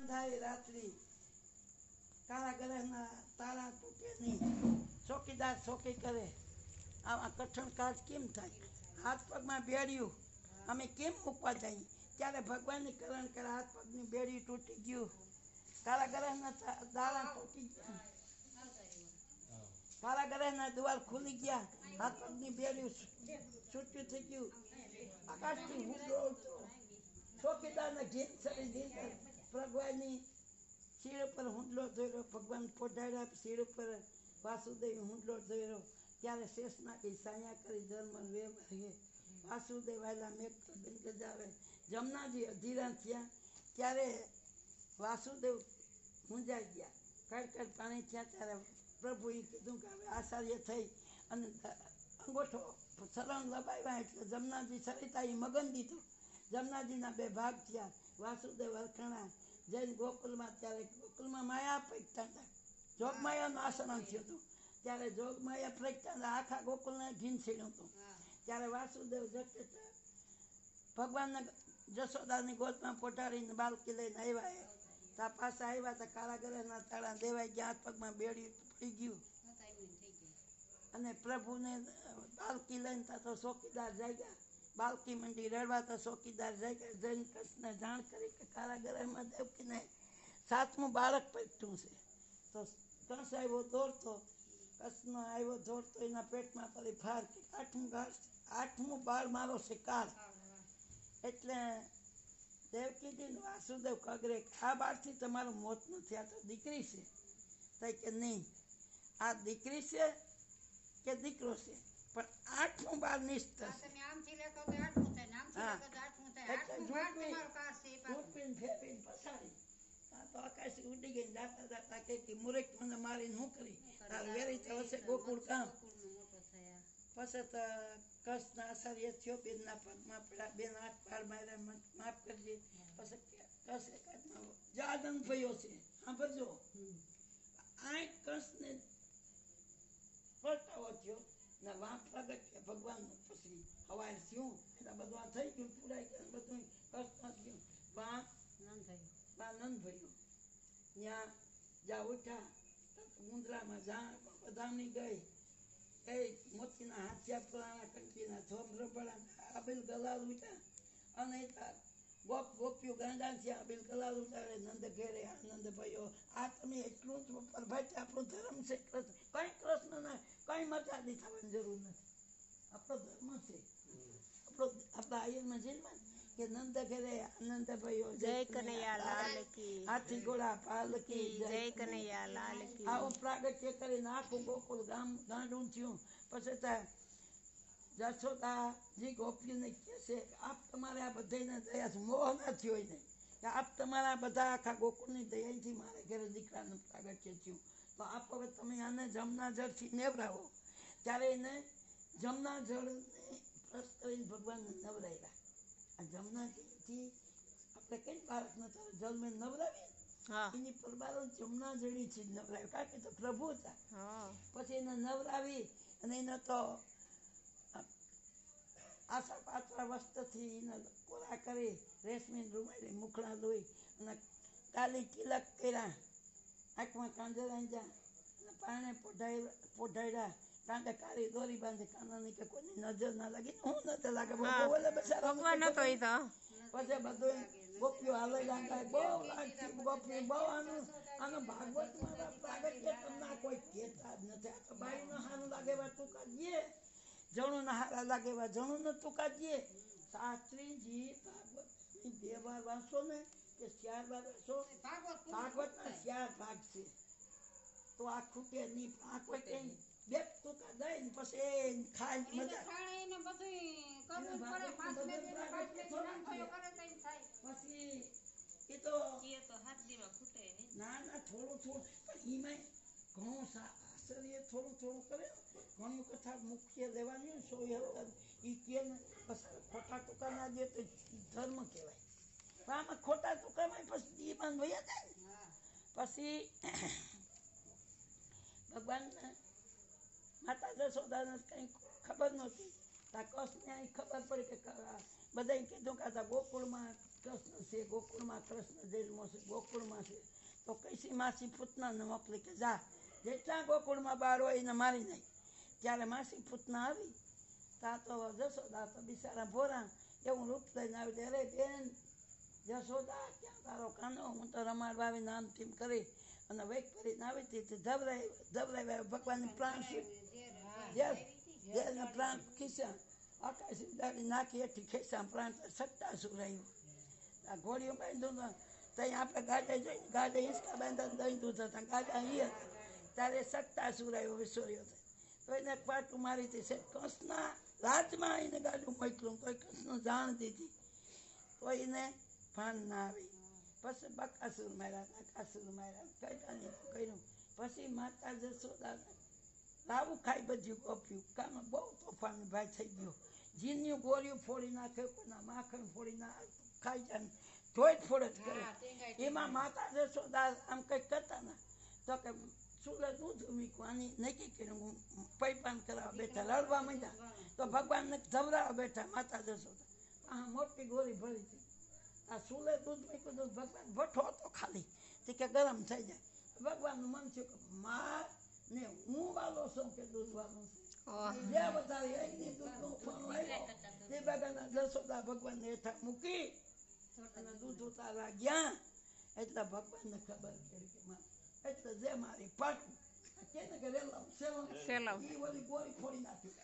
અંધારી રાત્રિ, કાળા ગ્રહના તાળા તૂટે નહીં, ચોકીદાર ચોકી કરે. આવા કઠણ કાજ કેમ થાય? હાથ પગમાં બેડ્યું અમે કેમ મૂકવા જઈએ? ત્યારે ભગવાનની કરણ કરે, હાથ પગની બેડી તૂટી ગયું, કાળા ગ્રહના તાળા તૂટી ગયા, કાળા ગ્રહના દ્વાર ખુલી ગયા, હાથ પગની બેડી છૂટ્યું થઈ ગયું. આકાશથી હુંડો ઉઠતો, ચોકીદારના ઘેર ચડી ગઈ. ભગવાનની શીર ઉપર હુંડલો ધોર્યો, ભગવાન પોઢાડ્યા શીર ઉપર, વાસુદેવ હુંડલો ધોર્યો. ત્યારે શેષનાગી સાયા કરી ધર્મ વ્યવહાર. વાસુદેવ આવેલા મેઘ ગજાવે. જમનાજી અધીરા થયા ત્યારે વાસુદેવ મૂંઝાઈ ગયા, કડકડ પાણી થયા. ત્યારે પ્રભુએ કીધું કે હવે આચાર્ય થઈ અને અંગોઠો શરણ લબાવ્યા એટલે જમનાજી સરિતા એ મગન દીધું. જમનાજીના બે ભાગ થયા. વાસુદેવ હરખણા જૈન ગોકુલમાં, ત્યારે ગોકુલમાં માયા પ્રગટા હતા, જોગમાયાનું આચરણ થયું હતું. ત્યારે જોગમાયા પ્રગટા આખા ગોકુલને ઘીનસીડ્યું હતું. ત્યારે વાસુદેવ જટ ભગવાનને જશોદાની ગોદમાં પોટાડીને બાલકી લઈને આવ્યા. ત્યાં પાછા આવ્યા તો કાળા ગ્રહના તાળા દેવાઈ ગયા, હાથ પગમાં બેડી પડી ગયું. અને પ્રભુને બાલકી લઈને ત્યાં તો ચોકીદાર જાગ્યા, બાલકી મંડી રડવા. તો ચોકીદાર જાગ્યા, જૈન કૃષ્ણને જાણ કરી કે કાળા ગ્રહમાં દેવકીને 7મું બાળક પ્રગટ્યું છે. તો કંસ આવ્યો દોડતો, કૃષ્ણ આવ્યો દોડતો, એના પેટમાં પડી ફાર કે 8મું બાળ મારો છે કાળ. એટલે દેવકીજી વાસુદેવ કગરે, આ બાળથી તમારું મોત નથી, આ તો દીકરી છે. તો કે નહીં, આ દીકરી છે કે દીકરો છે, પણ 8મું બાળ નિષ્ઠ છે. તો આકાશ ઉડી ગઈ. દાતા દાતા કે મુરખ મને મારીને શું કરી, વેરી તો હશે ગોકુળ કામ. પછી તો કચ્છના આચાર્ય થયો, બેનના પગમાં પડ્યા, બેન 8 બાળ માર્યા, માફ કરજે. પછી કચ્છ એકાદમાં જાદન ભયો છે, સાંભળજો. આ કચ્છને પલટાવો થયો ને વાં પ્રગટ કે ભગવાનનું. પછી હવાય થયું એટલે બધું થઈ ગયું, પુરાઈ ગયું, બધું કચ્છમાં ગયું. વાં નંદ ભયો ત્યાં જા ઉઠ્યા, મુંદ્રામાં જા બધાની ગઈ. એ મોતીના હાથિયા પુરાણા કંકીના થોમ રબડા આબિલ ગલાલ ઉઠ્યા. અને ગોપીઓ ગાંડા છે, આબિલ ગલાલ ઉઠાડે. નંદ ઘેરે આનંદ ભયો, આ તમે એટલું જ પરભાઈ, આપણો ધર્મ છે કૃષ્ણ. કઈ કૃષ્ણના કઈ મર્યાદિત થવાની જરૂર નથી, આપણો ધર્મ છે. આપણા આયરમાં જેલમાં કે નંદ ઘેરે આનંદ ભયો, જય કનૈયા લાલ કી, હાથી ઘોડા પાલકી, જય કનૈયા લાલ કી. આવું પ્રાગટ્ય કરીને આખું ગોકુળ ગાંડું થયું. પછી જશોદાજી ગોપીઓને કહે છે, આપ તમારે આ બધાને દયા છે, મોહ ના થયો નહીં, કે આપ તમારા બધા આખા ગોકુળની દયાથી મારા ઘરે દીકરાનું પ્રાગટ્ય થયું. તો આપ હવે તમે આને જમના જળથી નેવરાવો. ત્યારે એને જમના જળને પ્રસ કરીને ભગવાનને નવરાવ્યા. આ જમનાથી આપણે કઈ બાળકને જન્મે નવરાવીએ, એની પરબારો જમના જડી છે નવરાવી, કારણ કે તો પ્રભુ હતા. પછી એને નવરાવી અને એને તો આશા પાત્રા વસ્ત્રથી એને કોરા કરી, રેશમી રૂમાલી મુખડા ધોઈ અને કાલી તિલક કર્યા, આંખમાં કાંજર આંજા અને પાણે પોઢાડ્યા. કારણ કે કાળી દોરી બાંધે કાનાની કે કોઈની નજર ના લાગે. હું નજર લાગે ભગવાન હતો. પછી બધું ગોપીઓ હાલે લાગે, બહુ લાગતી ગોપીઓ, બહુ આનું ભાગવતમાં પ્રાગટ્ય તમને કોઈ કહેતા જ નથી. આ તો બાઈનો હારું લાગે એવા તું કાઢીએ, જણું ના હારા લાગે એવા જણું ને તું કાઢીએ. શાસ્ત્રીજી ભાગવતની 2 વાર વાંચો ને કે 4 વાર વાંચો, ભાગવતના 4 ભાગ છે. તો આ ખૂટે નહીં, આ કોઈ કઈ બે ટૂંકા દઈ ને પછી ખાઈ મજા. પછી એ તો ના ના થોડું થોડું, પણ એમાં ઘણું આશ્ચર્ય થોડું કરે. ઘણી કથા મુખ્ય લેવાની ને 100 એ કે ને પછી ખોટા ટૂંકા ના દે તો ધર્મ કહેવાય. પણ આમાં ખોટા ટૂંકામાં પછી એ બંધ વયા જાય ને. પછી ભગવાનને માતા જશોદાને કંઈ ખબર નહોતી. ત્યાં કૃષ્ણને ખબર પડી કે બધાએ કીધું કે આ ગોકુળમાં કૃષ્ણ છે ગોકુળમાં, કૃષ્ણ જેલમાં છે ગોકુળમાં છે. તો કૈસી માસી પૂતનાને મોકલી કે જા જેટલા ગોકુળમાં બાર હોય એને મારી નાખ. ત્યારે માસી પૂતના આવી ત્યાં તો જશોદા તો બિચારા ભોરા એવું રૂપ લઈને આવી અરે બેન જશોદા ક્યાં તારો કાનો, હું તો રમાડવા આવીને આમ તેમ કરી અને વેક કરીને આવી હતી તે ધબરાઈ ભગવાનને પ્રાણ જેલને પ્રાણ ખીસ્યા આકાશી દાડી નાખી એથી ખેંચ્યા પ્રાણ સટ્ટા સુરાયું. આ ઘોડીઓ બાંધ્યું ત્યાં આપણે ગાડા જોઈને ગાડા હિંચકા બાંધા દહીં દૂધ હતા ગાડા અહીં હતા ત્યારે સટ્ટા સુરાયો વિસોર્યો થાય. તો એને પાટું મારી હતી છે કૃષ્ણ રાજમાં એને ગાડું મોકલું તો કૃષ્ણ જાણ દીધી તો એને ભાન ના આવી. પછી બકાસુર માર્યા નકાસુર માર્યા કઈ કર્યું. પછી માતા જશોદા લાવું ખાઈ બધું ગોપ્યું. કામ બહુ તોફાન ભાઈ થઈ ગયો. જીન્યું ગોળીઓ ફોડી નાખે, કોઈના માખણ ફોડી નાખે, ખાઈ જાય ધોઈ ફોડ જ કરે. એમાં માતા જશોદા આમ કંઈક કરતા ના તો કે સુલે દૂધ મૂક્યું આની નક્કી કર્યું હું પૈપાન કરવા બેઠા લડવા માંડ્યા તો ભગવાનને ધવરાવા બેઠા માતા જશોદા. આ મોટી ગોળી ભરી હતી. આ સુલે દૂધ મૂક્યું દૂધ ભગવાન ભઠ્ઠો હતો ખાલી તે કે ગરમ થઈ જાય. ભગવાનનું મન થયું કે માં ને હું વાલો છું કે દૂધ વાલો છું. જે વધારે એની દૂધનું ફોન આવ્યો તે ભગવાન જશોદા ભગવાનને હેઠા મૂકી અને દૂધ ઉતારવા ગયા એટલે ભગવાનને ખબર પડી કે માં એટલે જે મારી પાટું કેને કે રેલમ સેલમ ઈ ઓલી ગોળી ફોડી નાખી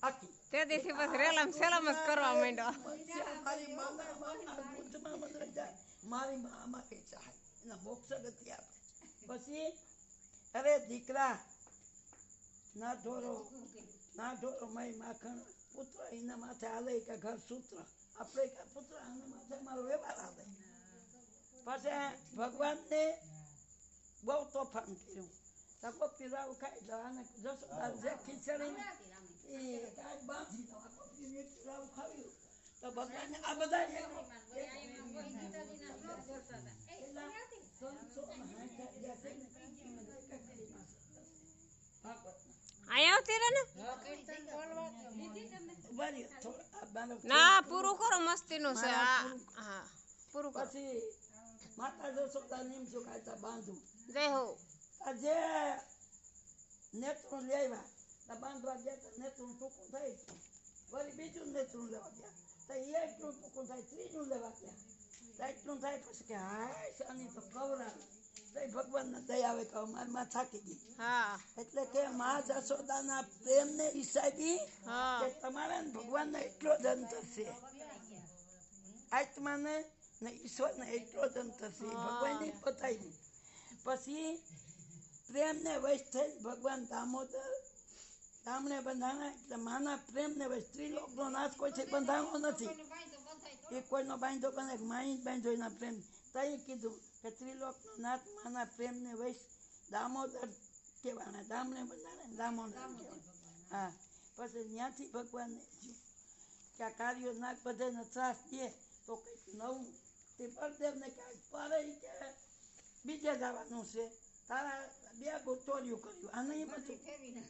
આખી તે દિવસે બસ રેલમ સેલમ જ કરવા માંડ્યો. મારી માના દૂધમાં મને જાય મારી માં અમારે ચાહે એના મોક્ષ ગતિ આપે. પછી અરે દીકરા ના ઢોરો મારી માખણ પુત્ર એના માથે હાલે કે ઘર સૂત્ર આપણે કે પુત્ર આના માથે મારો વ્યવહાર હાલે. પછી ભગવાનને બહુ તોફાન કર્યું. તકો પીરાવ ખાઈ દો અને જશોદા જે ખીચડી એ કાંઈ બાંધી દો પીરાવ ખાવ્યું તો ભગવાનને આ બધા અહીંયા આવતી રે ને ના પૂરું કરો મસ્તીનું છે. હા પૂરું કરો. પછી માતા જશોદા નીમ ચુકાતા બાંધું જય હો જે નેત્રું લેવા બાંધવા ગયા તો નેત્રું ટૂંકું થઈ વળી બીજું નેત્રું લેવા ગયા તો એટલું ટૂંકું થાય ત્રીજું લેવા ગયા તો એટલું થાય પછી કે હાય આની તો કવરા ભગવાનને દયા આવે કે મારમાં થાકી ગઈ. એટલે કે મા જશોદાના પ્રેમને હિસાબી કે તમારા ભગવાનને એટલો જ અંતર છે. આત્માને ને ઈશ્વરને એટલો જ અંતર છે ભગવાનને બતાવી. પછી પ્રેમને વશ થઈ ભગવાન દામોદર દામણે બંધાણા એટલે માના પ્રેમને વશ ત્રિલોકનો નાથ કોઈથી બંધાણો નથી. એ કોઈનો બાંધો બને માઈ બાંધો એના પ્રેમ તઈ કીધું કે ત્રિલોકનો નાથ માના પ્રેમને વશ દામોદર કહેવાના દામણે બંધાણા દામોદર કહેવાય. હા પછી ત્યાંથી ભગવાનને કે આ કાર્યો નાક બધાને ત્રાસ દે તો કંઈક નવું તે બળદેવને ક્યાંક પારે કે બીજે જવાનું છે તારા બે ટોળિયું કર્યું આને એમ હતું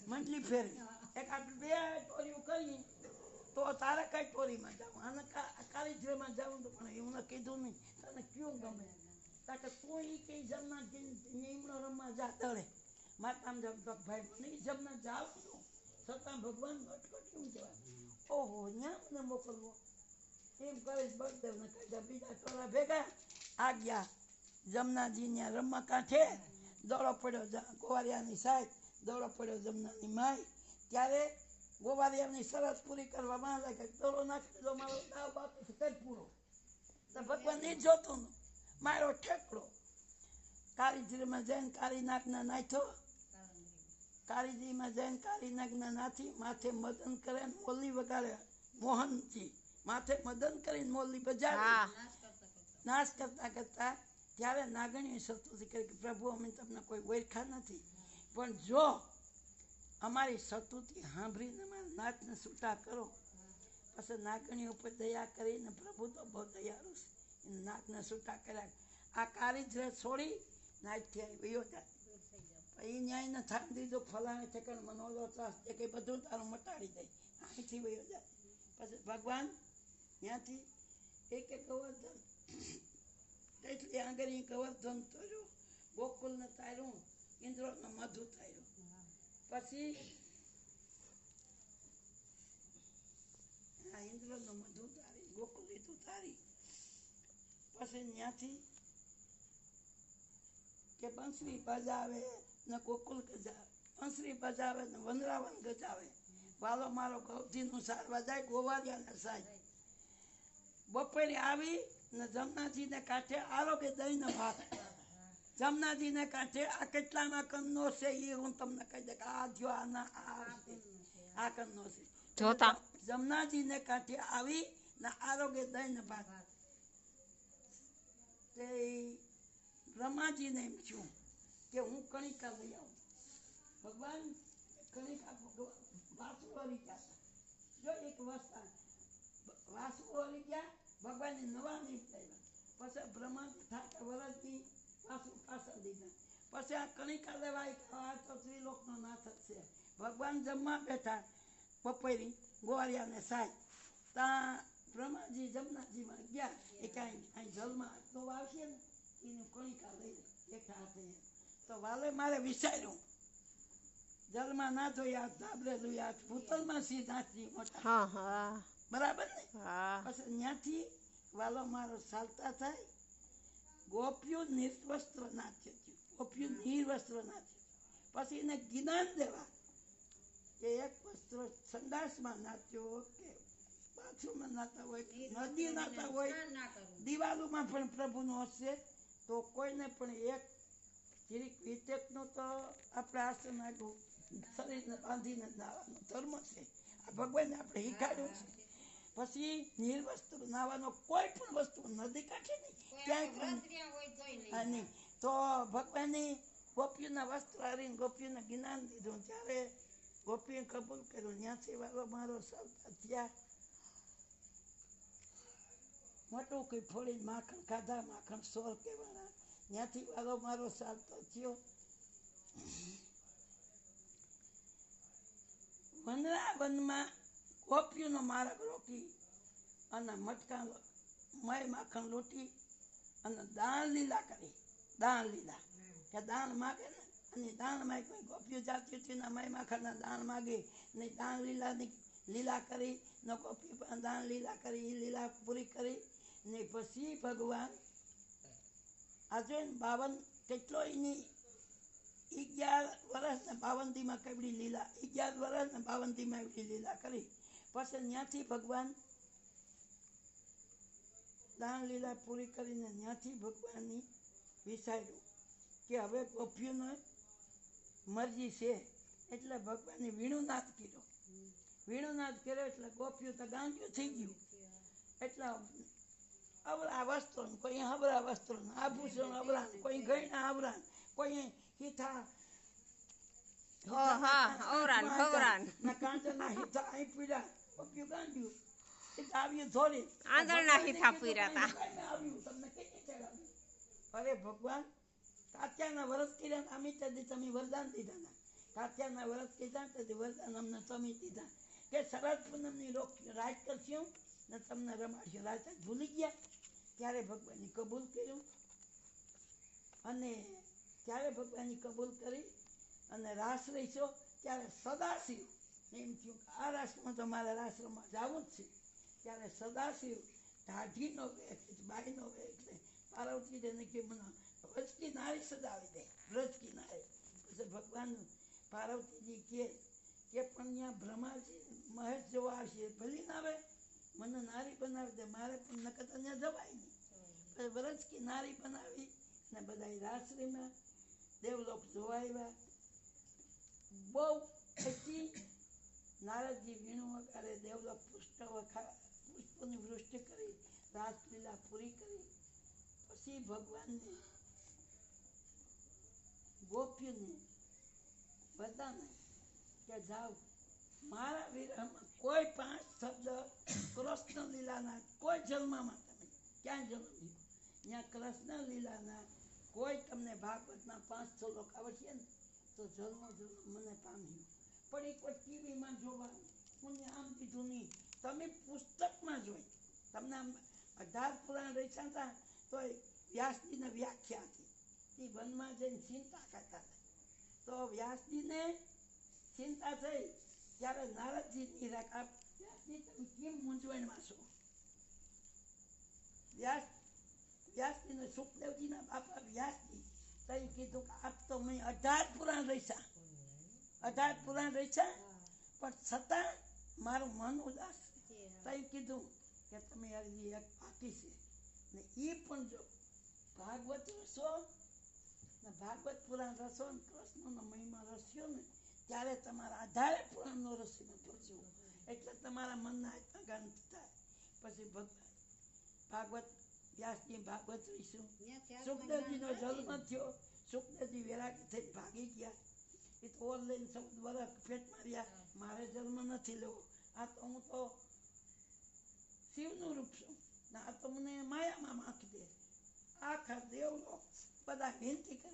મંડલી ફેરવી એક આપણે બે ટોળિયું કરી તો તારે કઈ ટોળીમાં જવું આને કારીગરમાં જવું તો પણ એવું કીધું નહીં તને ક્યું ગમે કારણ કે તું એ કઈ જમના નીમડો રમવા જા તળે માતામ જમ તો ભાઈ મને જમના જાવ છતાં ભગવાન અટકટ્યું જવાય ઓહો ત્યાં મને મોકલવો એમ કરીશ બળદેવને કહી બીજા ટોળા ભેગા આ ગયા જમનાજી ત્યાં રમવા કાંઠે દોડો પડ્યો ગોવારિયાની સાહેબ દોડો પડ્યો જમનાની માય ત્યારે ગોવારિયાની શરત પૂરી કરવામાં લાગે દોડો નાખી દો મારો દાવ બાકી કઈ પૂરો તો ભગવાન એ જોતું મારો ઠેકડો કારીજીમાં જઈને કાળી નાગના નાખ્યો કારીજીમાં જઈને કાળી નાગના નાથી માથે મદન કરે મોરલી વગાડે મોહનજી માથે મદન કરીને મોરલી બજાવે નાશ કરતા કરતા ત્યારે નાગણીએ સતુથી કરી કે પ્રભુ અમે તમને કોઈ ઓળખા નથી પણ જો અમારી સતુથી સાંભળીને અમારા નાચને છૂટા કરો પછી નાગણી ઉપર દયા કરીને પ્રભુ તો બહુ દયાળુ છે એને નાકને છૂટા કર્યા. આ કારીગર છોડી નાચથી વયો જાય એ ન્યાયને થામ દીધો ફલાણે ઠેકાણ મનોલો ત્રાસ એ કંઈ બધું તારું મટાડી દે અહીંથી વયો જાય. પછી ભગવાન ત્યાંથી એક ગોવર્ધન એટલે આંગળી ગવર્ધન તર્યો, ગોકુલને તાર્યું, ઇન્દ્રનો મધુ તાર્યો. પછી ઇન્દ્રનો મધુ તારી, ગોકુલ લીધું તારી. પછી ત્યાંથી કે બંસરી બજાવે ને ગોકુલ ગજાવે, બંસરી બજાવે ને વનરાવન ગજાવે, વાલો મારો ગૌધીનું સારવા જાય, ગોવારિયાને સાય. બપોરે આવી ને જમનાજીને કાંઠે આરોગ્ય દઈને ભાત. જમનાજીને કાંઠે આ કેટલામાં કંદનો છે એ હું તમને કહી દે કે આ જો આ કંદનો છે. જોતા જમનાજીને કાંઠે આવી ને આરોગ્ય દઈને ભાત. તે બ્રહ્માજીને એમ થયું કે હું કણિકા લઈ આવું. ભગવાન કણિકા વાસુ હરી ગયા. જો એક વસ્તા વાસુ હરી ગયા, ભગવાનને નવા નીપ લાવ્યા. પછી બ્રહ્માજી થાકે વરસથી વાસુ પાછળ દીધા. પછી આ કણિકા લેવાય આ તો ત્રિલોકનો નાથ જ છે. ભગવાન જમવા બેઠા બપોરી ગોવારિયાને સાય. ત્યાં બ્રહ્માજી જમનાજીમાં ગયા એ કાંઈ અહીં જલમાં આટલો આવશે ને એનું કણિકા લઈ બેઠા હાથે. તો વાલે મારે વિચાર્યું જલમાં ના ધોયા ધાબળેલું આ ભૂતલમાં સી નાચી મોટા. હા હા બરાબર ને. હા પછી ત્યાંથી વાલો મારો ચાલતા થાય, ગોપીઓ નિર્વસ્ત્ર નાચ્ય થયું, ગોપીઓ નિર્વસ્ત્ર નાચ્ય. પછી એને જ્ઞાન દેવા કે એક વસ્ત્ર સંડાસમાં નાચ્યો કે બાથરૂમમાં નાતા હોય, નદી નાતા હોય, દિવાલોમાં પણ પ્રભુનો હશે તો કોઈને પણ એક જીરીક વિતેકનું તો આપણે આસન આપ્યું શરીરને બાંધીને નાવાનો ધર્મ છે. આ ભગવાને આપણે શીખાડ્યું છે. પછી નિર્વસ્ત્ર નાવાનો કોઈ પણ વસ્તુ નદી કાંઠે નહીં ક્યાંય નહીં. તો ભગવાને ગોપીઓના વસ્ત્ર હરીને ગોપીઓને જ્ઞાન દીધું. ત્યારે ગોપીએ કબૂલ કર્યું. ત્યાંથી વાલો મારો સૌતા થયા. મોટું કઈ ફોડીને માખણ ખાધા, માખણ સોર કહેવાના. ત્યાંથી વાલો મારો ચાલતો થયો. વનરાવનમાં ગોપીઓનો માર્ગ રોકી અને મટકા મય માખણ લૂંટી અને દાન લીલા કરી. દાન લીલા કે દાન માગે ને, અને દાન માગે ગોપીઓ જાતી હતી ને મય માખણના દાન માગે ને દાન લીલાની લીલા કરી ને ગોપી પણ દાન લીલા કરી, એ લીલા પૂરી કરી ને પછી ભગવાન આજે 52 કેટલો એની 11 વર્ષ ને 52 દીમાં કેવડી લીલા, 11 વર્ષ ને 52 દીમાં એવડી લીલા કરી. પછી ત્યાંથી ભગવાન દાન લીલા પૂરી કરીને ત્યાંથી ભગવાનની વિચાર્યું કે હવે ગોપીઓનો મરજી છે એટલે ભગવાને વીણુનાદ કર્યો. વીણુનાદ કર્યો એટલે ગોપીઓ તો ગાંડિયું થઈ ગયું. એટલે અવરા વસ્ત્રો, કોઈ હબરા વસ્ત્રો, આભૂષણ અવરા, કોઈ ગયણા અવરા, કોઈ હિથા કાંચના હિથા અહીં પીડા. ગોપીઓ ગાંડિયું આવ્યું ધોરી આંધળના હિથા પૂર્યા હતા. આવ્યું તમને કેટલી ચડાવ્યું. અરે ભગવાન કાત્યાના વરસ કર્યા અમે તેથી તમે વરદાન દીધા ના. કાત્યાના વરસ કીધા તેથી વરદાન અમને તમે દીધા કે શરદ પૂનમની રાત કરશું ને તમને રમાડશું. રાત ભૂલી ગયા ત્યારે ભગવાને કબૂલ કર્યું. અને ત્યારે ભગવાને કબૂલ કરી અને રાસ રહીશો ત્યારે સદાશિવ એમ થયું કે આ રાસમાં તો મારે રાસમાં જવું જ છે. ત્યારે સદાશિવ ઢાઢીનો વેખ, બાઈનો વેખ એટલે પાર્વતીને કે મને વ્રજકી નારી સજાવી દે, વ્રજકી નારી. પછી ભગવાન પાર્વતીજી કે પણ ત્યાં બ્રહ્માજી મહેશ જોવા આવશે, ભલી ના આવે મને નારી બનાવી દે, મારે પણ નકર ત્યાં જવાય નહીં. પછી વ્રજકી નારી બનાવી ને બધા રાસરીમાં દેવલોક જોવા આવ્યા. બહુ પછી નારદજી વીણું વગાડે, દેવલોક પુષ્પોની વૃષ્ટિ કરી, રાસલીલા પૂરી કરી. પછી ભગવાનને ગોપીઓને બધાને કે જાઓ મારા વિરહમાં કોઈ 5 શબ્દ કૃષ્ણ લીલાના કોઈ જન્મમાં તમે ક્યાં જન્મ લીધો, ત્યાં કૃષ્ણ લીલાના કોઈ તમને ભાગવતના 5 શ્લોક આવડશે ને તો જન્મ મને પામ્યું. પણ એ કોઈ ટીવીમાં જોવાનું, મને આમ કીધું નહીં. તમે પુસ્તકમાં જોઈ, તમને આમ 18 પુરાણ રચ્યા હતા તો વ્યાસજીને વ્યાખ્યા હતી. તે વનમાં જઈને ચિંતા કરતા હતા. તો વ્યાસજીને ચિંતા થઈ ત્યારે નારદજી વ્યાસજી તમે કેમ મૂંઝવણમાં છો? વ્યાસજીને સુખદેવજીના બાપા વ્યાસજી તઈ કીધું કે આપ તો મેં 18 પુરાણ રચ્યા, 18 પુરાણ રચ્યા, પણ છતાં મારું મન ઉદાસ છે. તઈ કીધું કે તમે હજી એક બાકી છે ને એ પણ જો ભાગવત રસો ને ભાગવત પુરાણ રસો ને કૃષ્ણનો મહિમા રસ્યો ને ત્યારે તમારા 18 પુરાણનો રસીમાં ભરજો એટલે તમારા મનના આત્મા ગાંધી થાય. પછી ભાગવત વ્યાસજી ભાગવત રહીશું. સુખદેવજીનો જન્મ થયો. સુખદેવજી વેરાગી થઈને ભાગી ગયા. એ તો ઓર લઈને 14 વર્ષ પેટ માર્યા. મારે જન્મ નથી લેવો, આ તો હું તો શિવનું રૂપ છું ને આ તો મને માયામાં માખી દે. આખા દેવલોક બધા વિનંતી કરે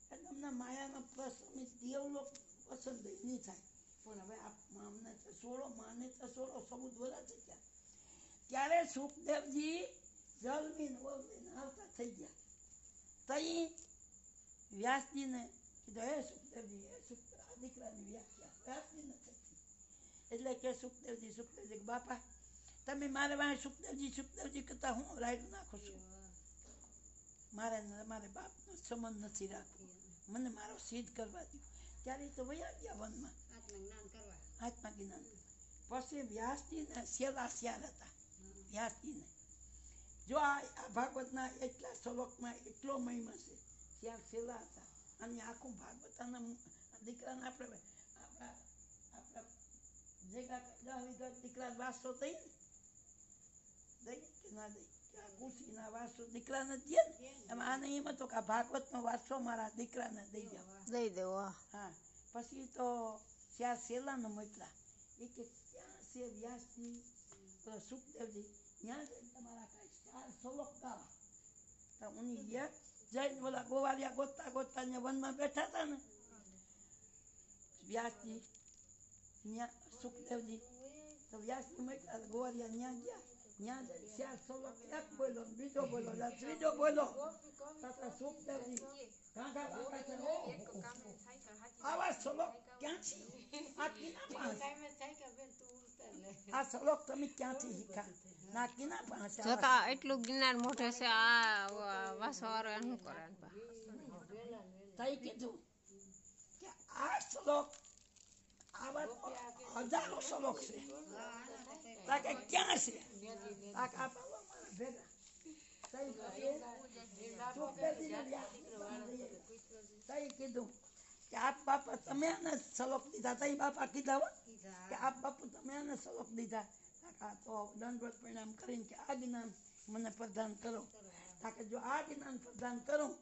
કે તમને માયાનો પ્રસંગ દેવલોક પસંદ નહીં થાય, પણ હવે અમને તો છોડો, માને તો છોડો, 14 વર્ષ થઈ ગયા. ત્યારે સુખદેવજી જલમીન ઓલમીન આવતા થઈ ગયા. તઈ વ્યાસજીને કીધું હે સુખદેવજી, આ દીકરાની વ્યાખ્યા વ્યાસજીને થતી. એટલે કે સુખદેવજી બાપા તમે મારે વાંહે સુખદેવજી કરતા હું રાયડું નાખું છું. મારે બાપનો સંબંધ નથી રાખવો, મને મારો સિદ્ધ કરવા દો. ત્યારે તો વયા ગયા વનમાં આત્મા જ્ઞાન કરવા. પછી વ્યાસજીને સેલા શ્યાર હતા. વ્યાસજીને જો આ ભાગવતના એટલા શ્લોકમાં એટલો મહિમા છે. શ્યાર સેલા હતા અને આખું ભાગવતાના દીકરાને આપણે ભેગા 10 વીઘા દીકરા વાસો દઈ કે ના દઈ? કુશીના વાસો દીકરાને દે ને. એમાં આને એમ હતો કે આ ભાગવતનો વારસો મારા દીકરાને દઈ દેવો. હા, પછી તો શ્યાર સેલાને મોકલા. એ કે ક્યાં છે વ્યાસજી, સુખદેવજી, ત્યાં જઈને તમારા કાંઈ 4 શ્લોક ગાવા. તો ઉની જઈને બોલા ગોવાળિયા ગોતતા ને વનમાં બેઠા હતા ને વ્યાસજી ત્યાં સુખદેવજી, તો વ્યાસજી મોકલા ગોવાળિયા ત્યાં ગયા. ત્યાં જઈને 4 શ્લોક એક બોલો, બીજો બોલો, ત્રીજો બોલો. સુખદેવજી આવા શ્લોક ક્યાંથી? આ શ્લોક તમે ક્યાંથી શીખા? ના કિના પાસે જોતા એટલું જ્ઞાન મોઢે છે. આ વાસવાળો એનું કરે. તઈ કીધું કે આ શ્લોક આવા 1000 શ્લોક છે. તાકે ક્યાં છે? તાકે આ ભેગા તઈ કીધું કે આપ બાપા તમે આને શ્લોક દીધા. તઈ બાપા કીધા કે આપ બાપુ તમે આને શ્લોક દીધા. તો દંડવત પરિણામ કરીને કે આ જ્ઞાન મને પ્રદાન કરો. તાકે જો આ જ્ઞાન પ્રદાન કરું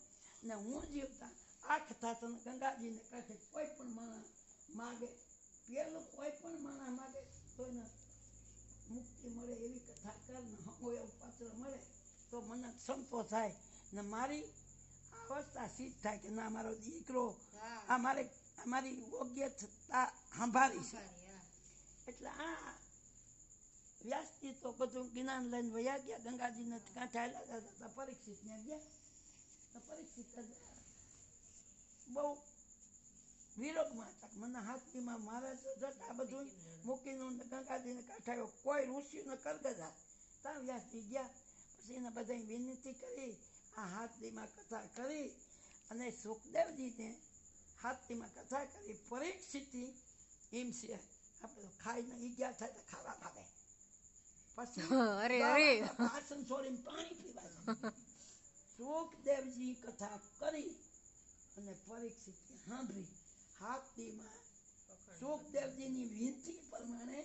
ને હું જીવતા આખ થતા ગંગાજીને કાંઠે કોઈ પણ માણસ માગે, પેલું કોઈ પણ માણસ માગે તો એને મુક્તિ મળે એવી કથા કર ને હમો એવું પાત્ર મળે તો મને સંતોષ થાય ને મારી અવસ્થા સિદ્ધ થાય કે ના મારો દીકરો આ મારી યોગ્યતા સંભાળી છે. એટલે આ વ્યાસજી તો બધું જ્ઞાન લઈને વયા ગયા. ગંગાજીને કાંઠે આવેલા હતા. પરીક્ષિત ત્યાં ગયા તો પરીક્ષિત બહુ વિરોધમાં હતા. મને હાથીમાં મારે જતા બધું મૂકીને ગંગાજીને કાંઠે આવ્યો. કોઈ ઋષિને કરગજા ત્યાં વ્યાસજી ગયા. પછી એને બધા વિનંતી કરી, આ હાથીમાં કથા કરી અને સુખદેવજીને હાથીમાં કથા કરી. પરીક્ષિત એમ છે આપણે ખાઈને ઈજા થાય તો ખાવા ભાવે. પછી વાસણ છોડીને પાણી પીવા. સુખદેવજી કથા કરી અને પરીક્ષિત સાંભળી. હાથીમાં સુખદેવજીની વિનંતી પ્રમાણે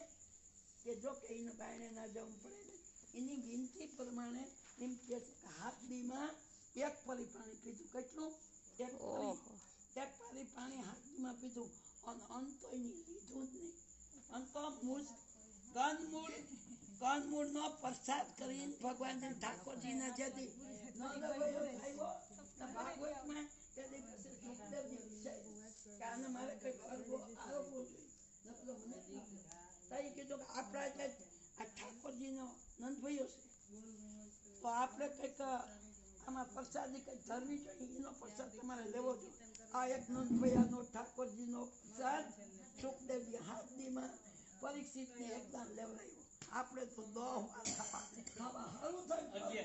કે જો કે એને બાયણે ના જવું પડે ને, એની વિનંતી પ્રમાણે એમ કે હાથીમાં 1 પરી પાણી પીધું. કેટલું? 1 પરી પાણી હાથીમાં પીધું. અને અંતો એની લીધું જ નહીં. અંતો કંદમૂળનો પ્રસાદ કરીને ભગવાનજી ઠાકોરજીને જેથી ભાગવતમાં તે દિવસે સુખદેવજી વિષય કે આને મારે કંઈક કરવો આરોપવો જોઈએ. તઈ કીધું કે આપણા જે આ ઠાકોરજીનો નંદભાઈઓ છે તો આપણે કંઈક આમાં પ્રસાદી કંઈક ધરવી જોઈએ. એનો પ્રસાદ તમારે લેવો જોઈએ. આ એક નંદભૈયાનો ઠાકોરજીનો પ્રસાદ સુખદેવજી હાથદીમાં પરીક્ષિતને એકદમ લેવડાવ્યો. આપણે તો 10 વાર ખાવા હારું થાય.